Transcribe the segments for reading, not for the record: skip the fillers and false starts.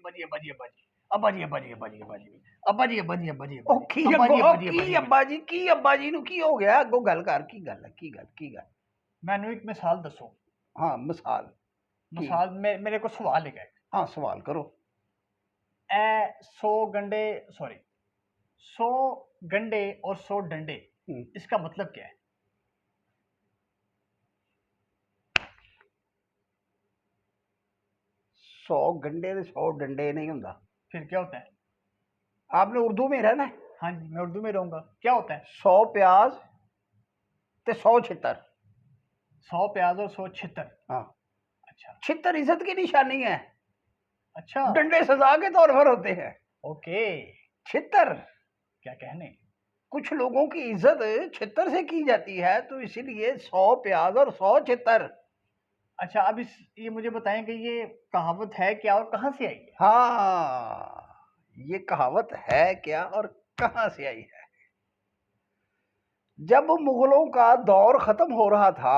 बजिए बजिए बजिए अब बजिए बजिए बजिए बजिए अब बजिए बजिए बजिए ओ की अब्बा जी की अब्बा जी नु की हो गया अगो गल कर की गल है की गल मैनू एक मिसाल दसो। हाँ मिसाल मिसाल मेरे को सवाल है। हाँ सवाल करो। ए 100 गंडे सॉरी 100 गंडे और 100 डंडे, इसका मतलब क्या है? 100 गंडे 100 डंडे नहीं होता। फिर क्या होता है? आपने उर्दू में रहना है। हाँ जी मैं उर्दू में रहूंगा। क्या होता है? 100 प्याज ते 100 छितर। 100 प्याज और 100 छितर। हाँ अच्छा छितर इज्जत की निशानी है। अच्छा डंडे सजा के तौर पर होते हैं। ओके छितर क्या कहने। कुछ लोगों की इज्जत छितर से की जाती है, तो इसीलिए 100 प्याज और 100 छितर। अच्छा अब ये मुझे बताएं कि ये कहावत है क्या और कहाँ से आई है? हाँ ये कहावत है क्या और कहां से आई है। जब मुगलों का दौर खत्म हो रहा था,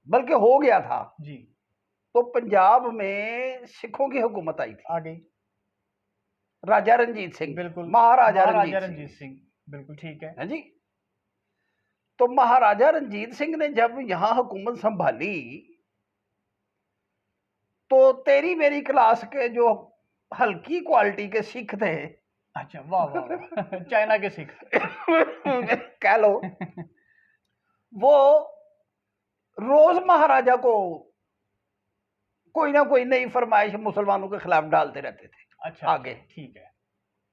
बल्कि हो गया था जी, तो पंजाब में सिखों की हुकूमत आई थी। आ गई। राजा रंजीत सिंह, बिल्कुल महाराजा रंजीत रंजीत सिंह। बिल्कुल ठीक है। है जी। तो महाराजा रंजीत सिंह ने जब यहां हुकूमत संभाली, तो तेरी मेरी क्लास के जो हल्की क्वालिटी के सिख थे, अच्छा वाह वाह वाह चाइना के सिख कह लो, वो रोज महाराजा को कोई ना कोई नई फरमाइश मुसलमानों के खिलाफ डालते रहते थे। अच्छा आगे ठीक है।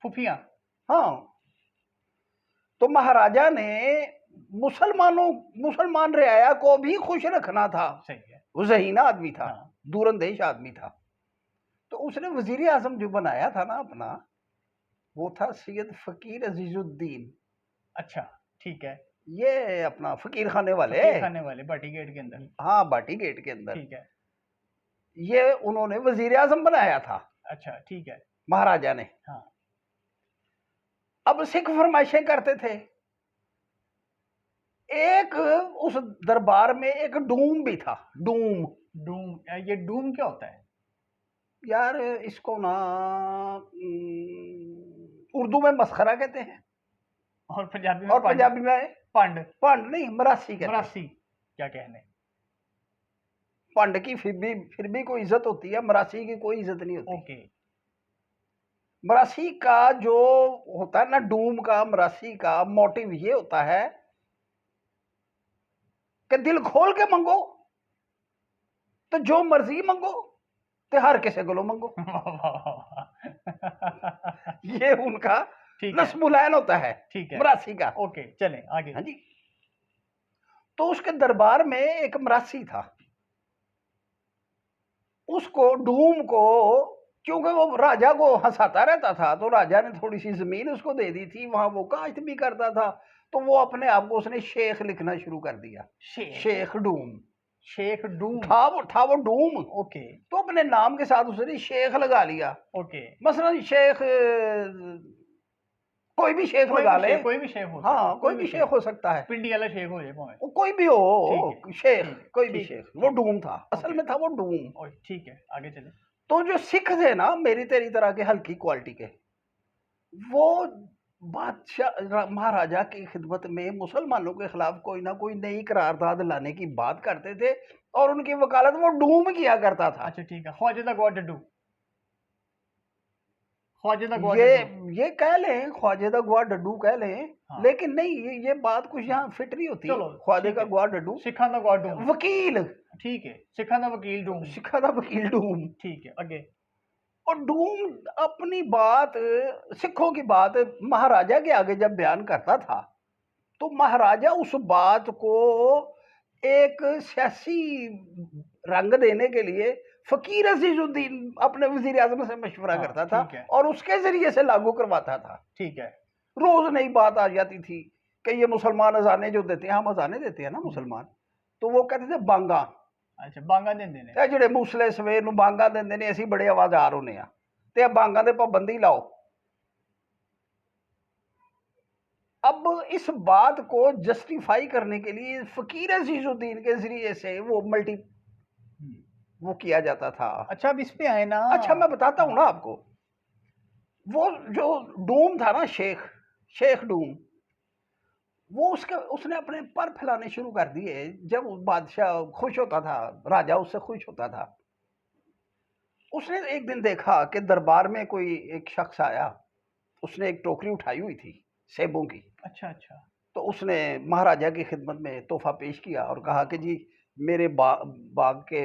फुफिया। हाँ तो महाराजा ने मुसलमान रियाया को भी खुश रखना था। सही है। वो ज़हीना आदमी था। हाँ। दूरंदेश आदमी था। तो उसने वजीर आजम जो बनाया था ना अपना, वो था सैयद फकीर अजीजुद्दीन। अच्छा ठीक है। ये अपना फकीर खाने वाले बाटी गेट के अंदर। हाँ बाटी गेट के अंदर। ठीक है। ये उन्होंने वजीर आजम बनाया था। अच्छा ठीक है। महाराजा ने। हाँ अब सिख फरमाइशें करते थे। एक उस दरबार में एक डूम भी था। डूम ये डूम क्या होता है? यार इसको ना उर्दू में मस्खरा कहते हैं और पंजाबी में और पंजाबी में पंड। पंड नहीं, मरासी कहते हैं। मरासी क्या कहने। पंड की फिर भी कोई इज्जत होती है, मरासी की कोई इज्जत नहीं होती। ओके। मरासी का जो होता है ना, डूम का मरासी का मोटिव ये होता है कि दिल खोल के मंगो तो जो मर्जी मंगो, ते हर किसी को मंगो। ये उनका नस्मुलैन होता है। ठीक है मरासी का। ओके चलें आगे। हाँ जी। तो उसके दरबार में एक मरासी था। उसको डूम को, क्योंकि वो राजा को हंसाता रहता था, तो राजा ने थोड़ी सी जमीन उसको दे दी थी, वहां वो काश्त भी करता था। तो वो अपने आप को उसने शेख लिखना शुरू कर दिया। शेख डूम। शेख डूम था वो डूम। ओके। तो अपने नाम के साथ उसने शेख लगा लिया। ओके। मसलन शेख, कोई भी शेख लगा ले। कोई भी शेख हो। हाँ कोई भी शेख हो सकता है। पिंडी वाला शेख हो जाए, वो कोई भी हो शेख, कोई भी शेख। वो डूम था, असल में था वो डूम। ठीक है आगे चले। तो जो सिख थे ना मेरी तेरी तरह के हल्की क्वालिटी के, वो बादशाह महाराजा की खिदमत में मुसलमानों के खिलाफ कोई ना कोई नई करारदाद लाने की बात करते थे, और उनकी वकालत वो डूम किया करता था। अच्छा ठीक है। ख्वाजा गॉड डड्डू। ये कह लें, ख्वाजे दा गुआ डड्डू कह लें। हाँ। लेकिन नहीं, ये बात कुछ यहाँ फिट नहीं होती। ख्वाजे का गुआ डड्डू, सिखा दा गुआ डूम, वकील। ठीक है। सिखा दा वकील डूम, सिखा दा वकील डूम। ठीक है आगे। और डूम अपनी बात, सिखों की बात महाराजा के आगे जब बयान करता था, तो महाराजा उस बात को एक सियासी रंग देने के लिए फकीर अजीजुद्दीन अपने वजीर आजम से मशवरा करता था और उसके जरिए से लागू करवाता था। ठीक है। रोज नई बात आ जाती थी कि ये मुसलमान अजाने जो देते हैं, हम अजाने देते हैं ना मुसलमान, तो वो कहते थे बांगा। अच्छा बांगा देंदे ने, ਜਿਹੜੇ मूसले सवेर ਨੂੰ ਬਾਂਗਾ ਦਿੰਦੇ ਨੇ, ਅਸੀਂ ਬੜੇ ਆਵਾਜ਼ਾਰ ਹੁੰਨੇ ਆ ਤੇ ਬਾਂਗਾ ਦੇ ਪਾਬੰਦੀ ਲਾਓ। अब इस बात को जस्टिफाई करने के लिए फकीर अजीजुद्दीन के जरिए से वो वो किया जाता था। अच्छा, अब इस पे आए ना। अच्छा मैं बताता हूँ ना आपको, वो जो डूम था ना, शेख डूम, वो उसने अपने पर फैलाने शुरू कर दिए। जब बादशाह खुश होता था, राजा उससे खुश होता था, उसने एक दिन देखा कि दरबार में कोई एक शख्स आया, उसने एक टोकरी उठाई हुई थी सेबों की। अच्छा अच्छा। तो उसने महाराजा की खिदमत में तोहफा पेश किया और कहा कि जी मेरे बाग के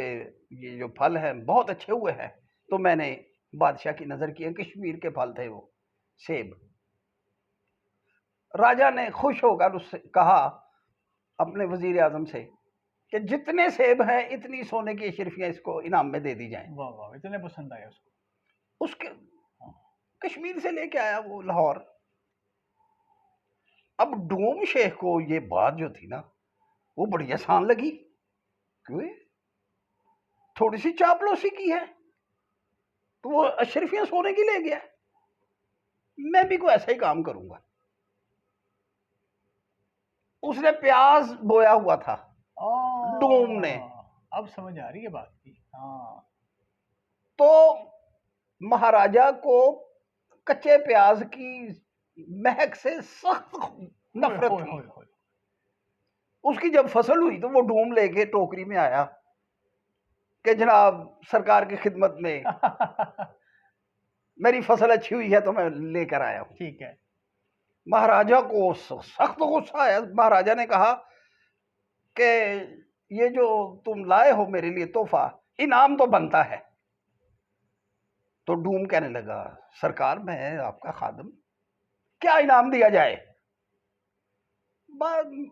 ये जो फल हैं बहुत अच्छे हुए हैं, तो मैंने बादशाह की नज़र किए, कश्मीर के फल थे वो सेब। राजा ने खुश होकर उससे कहा अपने वजीर आजम से कि जितने सेब हैं इतनी सोने की अशरफियाँ इसको इनाम में दे दी जाएं। वाह वाह, इतने पसंद आए उसको। उसके कश्मीर से लेके आया वो लाहौर। अब डोम शेख को ये बात जो थी ना वो बड़ी आसान लगी, क्यों थोड़ी सी चापलूसी की है तो वो अशरफियां सोने की ले गया, मैं भी कोई ऐसा ही काम करूंगा। उसने प्याज बोया हुआ था डूम ने, अब समझ आ रही है बात की। हाँ, तो महाराजा को कच्चे प्याज की महक से सख्त नफरत होए थी। होए होए। उसकी जब फसल हुई तो वो डूम लेके टोकरी में आया कि जनाब सरकार की खिदमत में मेरी फसल अच्छी हुई है तो मैं लेकर आया हूं। ठीक है। महाराजा को सख्त गुस्सा आया। महाराजा ने कहा कि ये जो तुम लाए हो मेरे लिए तोहफा, इनाम तो बनता है। तो डूम कहने लगा सरकार मैं आपका खादम, क्या इनाम दिया जाए।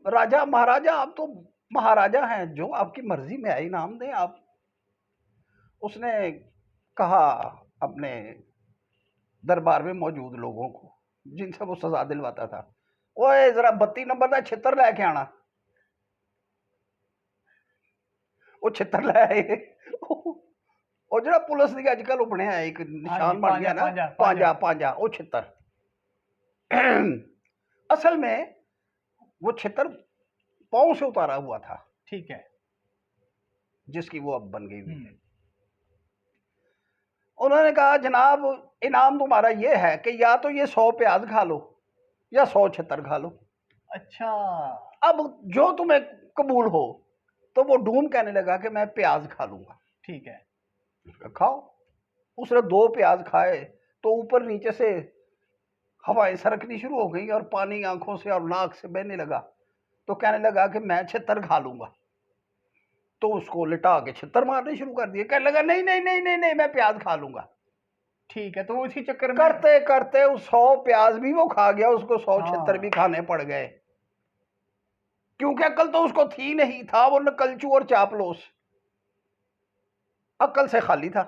राजा महाराजा आप तो महाराजा हैं, जो आपकी मर्जी में है इनाम दें आप। उसने कहा अपने दरबार में मौजूद लोगों को जिनसे वो सजा दिलवाता था, ओए जरा 32 नंबर का छितर लेके आना। वो छितर ले आए और जरा पुलिस की अजकल बने है एक निशान बन गया ना, पांजा पांजा वो छितर। असल में वो छितर पांव से उतारा हुआ था, ठीक है, जिसकी वो अब बन गई हुई है। उन्होंने कहा जनाब इनाम तुम्हारा ये है कि या तो ये 100 प्याज खा लो या 100 छितर खा लो। अच्छा, अब जो तुम्हें कबूल हो। तो वो डूम कहने लगा कि मैं प्याज खा लूंगा। ठीक है। खाओ। उसने 2 प्याज खाए तो ऊपर नीचे से हवाएं सरकनी शुरू हो गई और पानी आंखों से और नाक से बहने लगा। तो कहने लगा कि मैं छितर खा लूंगा। तो उसको लिटा के छितर मारने शुरू कर दिए। कहने लगा नहीं नहीं नहीं नहीं नहीं मैं प्याज खा लूंगा। ठीक है, तो उसी चक्कर में करते करते 100 प्याज भी वो खा गया, उसको 100 छितर भी हाँ, खाने पड़ गए, क्योंकि अकल तो उसको थी नहीं, था वो नकलचू और चापलूस, अकल से खाली था,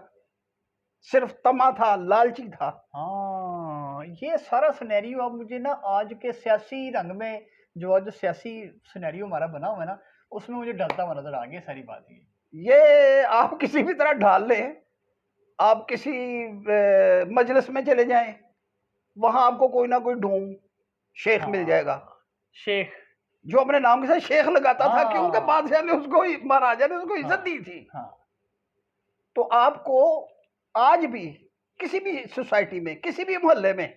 सिर्फ तमा था, लालची था। हाँ, ये सारा सिनेरियो अब मुझे ना आज के सियासी रंग में, जो आज सियासी सिनेरियो हमारा बना हुआ है ना, उसमें मुझे ढलता हुआ नजर आ गया सारी बात। ये आप किसी भी तरह ढाल लें, आप किसी मजलिस में चले जाएं, वहां आपको कोई ना कोई ढूंढ शेख मिल जाएगा, शेख जो अपने नाम के साथ शेख लगाता था, क्योंकि हाँ बादशाह ने उसको, महाराजा ने उसको इज्जत दी थी। हाँ, तो आपको आज भी किसी भी सोसाइटी में, किसी भी मोहल्ले में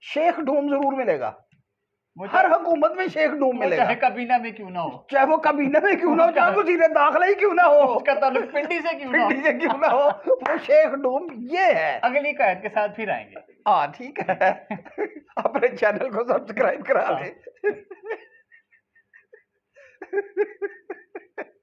शेख ढूंढ जरूर मिलेगा। हर हुकूमत में शेख ढूंढ मिलेगा, चाहे कबीना में क्यों ना हो, चाहे वो कबीने में क्यों ना हो, चाहे वो सीधे दाखिला ही क्यों ना हो, उसका ताल्लुक पिंडी से क्यों ना हो, पिंडी से क्यों ना हो, वो शेख ढूंढ ये है। अगली कायद के साथ फिर आएंगे। हाँ ठीक है, अपने चैनल को सब्सक्राइब करा ले।